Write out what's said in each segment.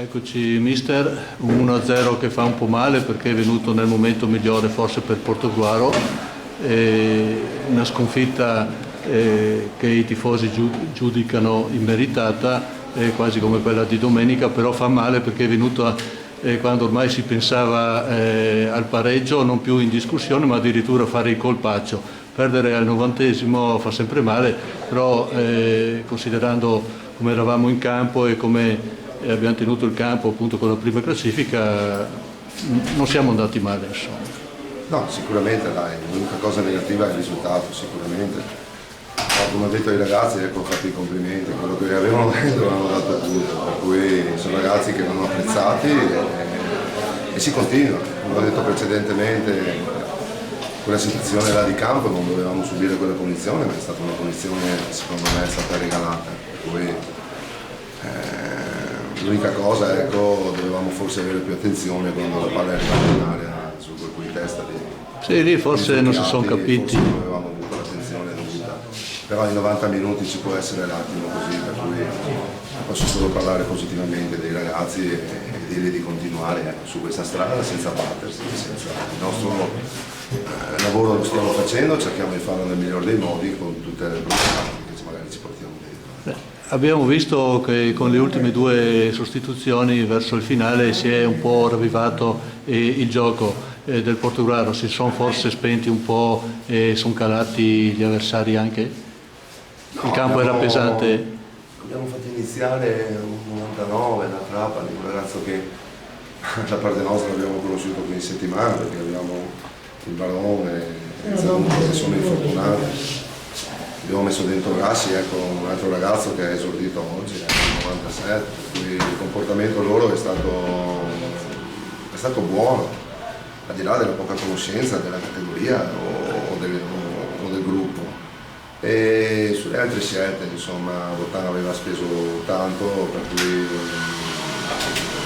Eccoci mister, un 1-0 che fa un po' male perché è venuto nel momento migliore forse per Portogruaro, una sconfitta che i tifosi giudicano immeritata, quasi come quella di domenica, però fa male perché è venuta quando ormai si pensava al pareggio, non più in discussione ma addirittura fare il colpaccio. Perdere al 90esimo fa sempre male, però considerando come eravamo in campo e come abbiamo tenuto il campo appunto con la prima classifica, non siamo andati male insomma. No, sicuramente dai, l'unica cosa negativa è il risultato, sicuramente. Come ho detto ai ragazzi, ecco, ho fatto i complimenti, quello che avevano detto l'hanno dato tutto, per cui sono ragazzi che vanno apprezzati e si continua. Come ho detto precedentemente, quella situazione là di campo non dovevamo subire quella punizione, ma è stata una punizione che secondo me è stata regalata. Per cui, l'unica cosa, ecco, dovevamo forse avere più attenzione quando la palla è arrivata in area sul colpo di testa sì, lì forse non si sono capiti. Forse non avevamo avuto l'attenzione dovuta. Però in 90 minuti ci può essere l'attimo così, per cui posso solo parlare positivamente dei ragazzi e dirgli di continuare su questa strada senza battersi, il nostro lavoro lo stiamo facendo, cerchiamo di farlo nel miglior dei modi con tutte le problematiche che magari ci portiamo dentro. Abbiamo visto che con le ultime due sostituzioni verso il finale si è un po' ravvivato il gioco del Portogruaro, si sono forse spenti un po' e sono calati gli avversari anche? No, il campo era pesante? Abbiamo fatto iniziare un 99 da Trapani, un ragazzo che da parte nostra abbiamo conosciuto qui in settimana perché abbiamo il Barone e Zanuto che sono infortunati. Abbiamo messo dentro Rassi, ecco, un altro ragazzo che è esordito oggi, nel 97, per cui il comportamento loro è stato buono, al di là della poca conoscenza della categoria o del gruppo. E sulle altre scelte, insomma, Bottano aveva speso tanto, per cui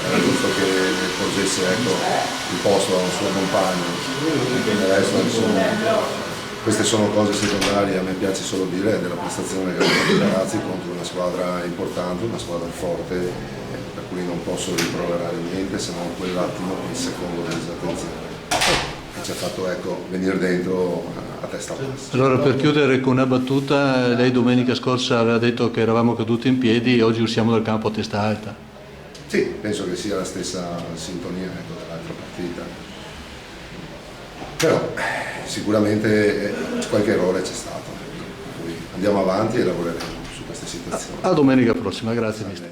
era giusto che porgesse, ecco, il posto a un suo compagno. Quindi adesso, insomma, queste sono cose secondarie, a me piace solo dire della prestazione che hanno fatto i ragazzi contro una squadra importante, una squadra forte, per cui non posso rimproverare niente se non quell'attimo, quel secondo di disattenzione che ci ha fatto, ecco, venire dentro a testa bassa. Allora, per chiudere con una battuta, lei domenica scorsa aveva detto che eravamo caduti in piedi e oggi usciamo dal campo a testa alta. Sì, penso che sia la stessa sintonia, ecco, dell'altra partita. Però sicuramente qualche errore c'è stato, quindi andiamo avanti e lavoreremo su queste situazioni. A domenica prossima, grazie mister.